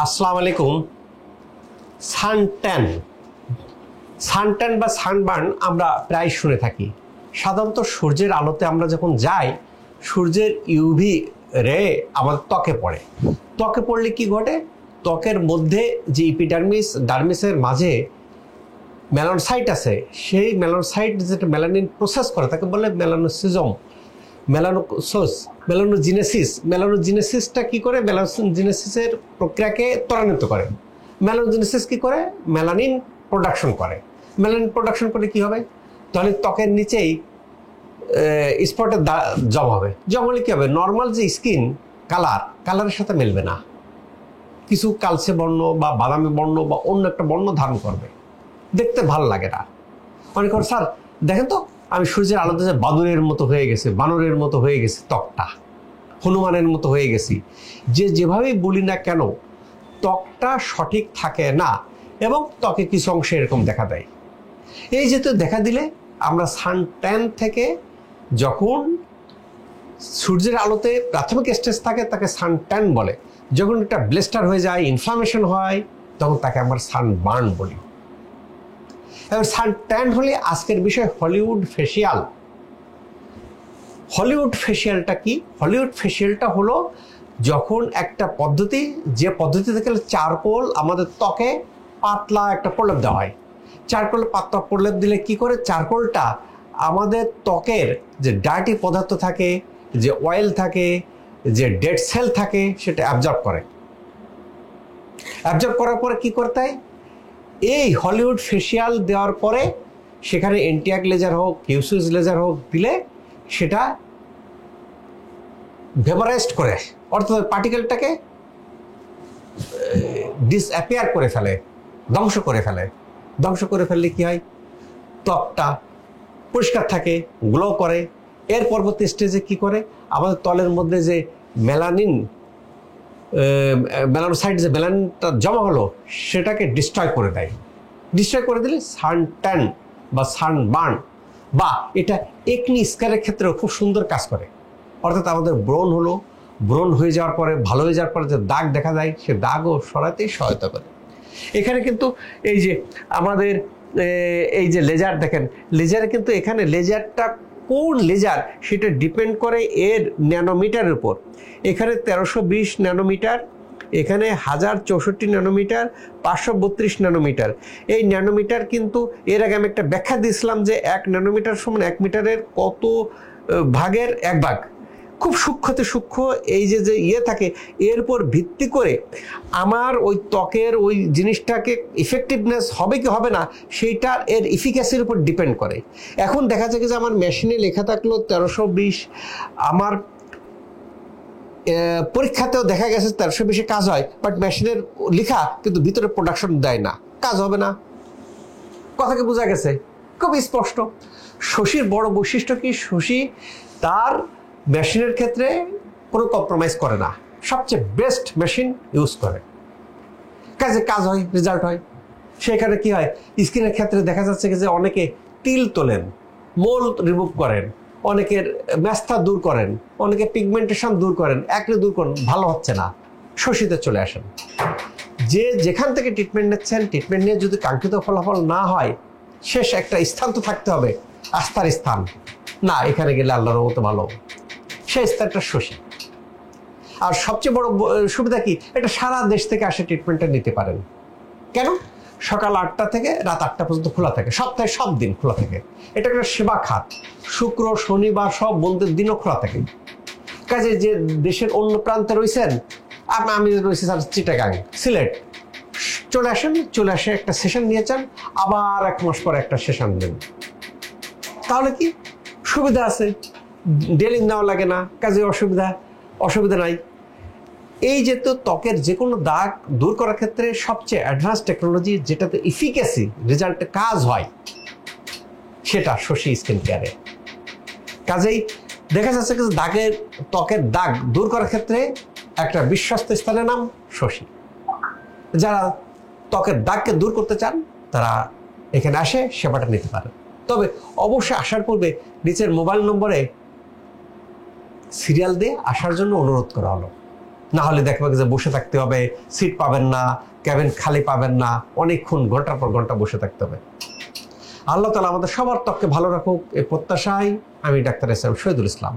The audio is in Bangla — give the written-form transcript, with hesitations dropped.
আসসালামু আলাইকুম। সানট্যান বা সানবার্ন আমরা প্রায় শুনে থাকি। সাধারণত সূর্যের আলোতে আমরা যখন যাই, সূর্যের ইউভি রে আমাদের ত্বকে পড়ে। ত্বকে পড়লে কি ঘটে? ত্বকের মধ্যে যে ইপিডার্মিস ডার্মিসের মাঝে মেলানোসাইট আছে, সেই মেলানোসাইট যেটা মেলানিন প্রসেস করে তাকে বলে মেলানোসিজম, মেলানোজিনেসিসটা কি করে? মেলানোজিনেসিসের প্রক্রিয়াকে ত্বরান্বিত করে। মেলানোজিনেসিস কি করে? মেলানিন প্রোডাকশন করে। মেলানিন প্রোডাকশন করে কি হবে? তাহলে ত্বকের নিচেই স্পটে জমা হবে। জমা হলে কি হবে? নর্মাল যে স্কিন কালারের সাথে মিলবে না, কিছু কালচে বর্ণ বা বাদামি বর্ণ বা অন্য একটা বর্ণ ধারণ করবে, দেখতে ভালো লাগে না। অনেক স্যার দেখেন তো, আমি সূর্যের আলোতে যে বাদুরের মতো হয়ে গেছে, বানরের মতো হয়ে গেছে, ত্বকটা হনুমানের মতো হয়ে গেছি। যেভাবেই বলি না কেন, ত্বকটা সঠিক থাকে না এবং ত্বকে কিছু অংশে এরকম দেখা দেয়। এই যেহেতু দেখা দিলে আমরা সানট্যান থেকে, যখন সূর্যের আলোতে প্রাথমিক স্টেজ থাকে তাকে সানট্যান বলে, যখন এটা ব্লেস্টার হয়ে যায়, ইনফ্লামেশন হয়, তখন তাকে আমরা সানবার্ন বলি। এবার সানট্যান হলে আজকের বিষয় হলিউড ফেসিয়াল। হলিউড ফেসিয়ালটা কি? হলিউড ফেসিয়ালটা হলো যখন একটা পদ্ধতি, যে পদ্ধতি থেকে চারকোল আমাদের ত্বকে পাতলা একটা প্রলেপ দেওয়া হয়। চারকোলে পাতলা প্রলেপ দিলে কি করে? চারকোলটা আমাদের ত্বকের যে ডার্টি পদার্থ থাকে, যে অয়েল থাকে, যে ডেড সেল থাকে, সেটা অ্যাবজর্ব করে। অ্যাবজর্ব করার পরে কি করতে হয়? এই হলিউড ফেসিয়াল দেওয়ার পরে সেখানে এন্টিয়াক লেজার হোক, কিউসিস লেজার হোক দিলে সেটা ভেপারাইজড করে, অর্থাৎ পার্টিকেলটাকে ডিসঅ্যাপিয়ার করে ফেলে, ধ্বংস করে ফেলে। ধ্বংস করে ফেললে কি হয়? ত্বকটা পরিষ্কার থাকে, গ্লো করে। এর পরবর্তী স্টেজে কি করে? আমাদের ত্বলের মধ্যে যে মেলানোসাইট, যে মেলানিনটা জমা হলো, সেটাকে ডিস্ট্রয় করে দেয়। ডিস্ট্রয় করে দিলে সানট্যান বা সানবার্ন, বা এটা একনি স্কারের ক্ষেত্রেও খুব সুন্দর কাজ করে। অর্থাৎ আমাদের ব্রণ হয়ে যাওয়ার পরে, ভালো হয়ে যাওয়ার পরে যে দাগ দেখা যায়, সে দাগও সরাতেই সহায়তা করে। এখানে কিন্তু এই যে আমাদের এই যে লেজার দেখেন, লেজারে কিন্তু এখানে লেজারটা কোন লেজার সেটা ডিপেন্ড করে এর ন্যানোমিটারের উপর। এখানে 1320 ন্যানোমিটার, এখানে 1064 ন্যানোমিটার, 532 ন্যানোমিটার। এই ন্যানোমিটার কিন্তু এর আগে আমি একটা ব্যাখ্যা দিয়েছিলাম যে 1 ন্যানোমিটার সমান 1 মিটারের কত ভাগের 1 ভাগ। খুব সূক্ষ্মতে সূক্ষ্ম এই যে ইয়ে থাকে, এর উপর ভিত্তি করে আমার ওই ত্বকের ওই জিনিসটাকে ইফেক্টিভনেস হবে কি হবে না, সেইটার এর ইফিকাসির উপর ডিপেন্ড করে। এখন দেখা যায় যে আমার মেশিনে লেখা থাকলো 1320, আমার পরীক্ষাতেও দেখা গেছে 1320 কাজ হয়, বাট মেশিনের লেখা কিন্তু ভিতরে প্রোডাকশন দেয় না, কাজ হবে না। কথা কি বোঝা গেছে? খুব স্পষ্ট। শশীর বড় বৈশিষ্ট্য কি? শশী তার মেশিনের ক্ষেত্রে কোনো কম্প্রোমাইজ করে না, সবচেয়ে বেস্ট মেশিন ইউজ করে, কাজ হয়, রেজাল্ট হয়। সেখানে কি হয়? স্কিনের ক্ষেত্রে দেখা যাচ্ছে যে অনেকে তিল তোলেন, মোল রিমুভ করেন, অনেকের ম্যাস্থা দূর করেন, অনেকে পিগমেন্টেশন দূর করেন, একরে দূর করেন, ভালো হচ্ছে না, শশীতে চলে আসেন। যে যেখান থেকে ট্রিটমেন্ট নিচ্ছেন, ট্রিটমেন্ট নিয়ে যদি কাঙ্ক্ষিত ফলাফল না হয়, শেষ একটা স্থান তো থাকতে হবে, আস্থার স্থান। না, এখানে গেলে আল্লাহর মতো ভালো, সেই স্থানটা শশী। আর সবচেয়ে বড় সুবিধা কি? এটা সারা দেশ থেকে আসে ট্রিটমেন্টটা নিতে পারেন। কেন? সকাল 8টা থেকে রাত 8টা পর্যন্ত খোলা থাকে, সপ্তাহে সব দিন খোলা থাকে। এটা একটা সেবা খাত, শুক্র শনিবার সব বন্ধের দিনও খোলা থাকে। কাজে যে দেশের অন্য প্রান্তে রয়েছেন, আমি রয়েছি স্যার চিটাগাং, সিলেট, চলে আসেন, চলে আসে একটা সেশন নিয়েছেন, আবার 1 মাস পরে একটা সেশন দেন। তাহলে কি সুবিধা আছে? ডেলি নেওয়া লাগে না, কাজে অসুবিধা নাই। এই যে তো ত্বকের যে কোনো দাগ দূর করার ক্ষেত্রে সবচেয়ে অ্যাডভান্স টেকনোলজি, যেটাতে ইফিকাসি রেজাল্টে কাজ হয়, সেটা শশী স্কিন কেয়ারে। কাজেই দেখা যাচ্ছে যে ত্বকের দাগ দূর করার ক্ষেত্রে একটা বিশ্বস্ত স্থানের নাম শশী। যারা ত্বকের দাগকে দূর করতে চান তারা এখানে আসে সেবাটা নিতে পারেন। তবে অবশ্যই আসার পূর্বে নিচের মোবাইল নম্বরে সিরিয়াল দিয়ে আসার জন্য অনুরোধ করা হলো। না হলে দেখবেন যে বসে থাকতে হবে, সিট পাবেন না, ক্যাবিন খালি পাবেন না, অনেকক্ষণ ঘন্টার পর ঘন্টা বসে থাকতে হবে। আল্লাহ তাআলা আমাদের সবার ত্বককে ভালো রাখুক এই প্রত্যাশায় আমি doctor S M Shahidul Islam.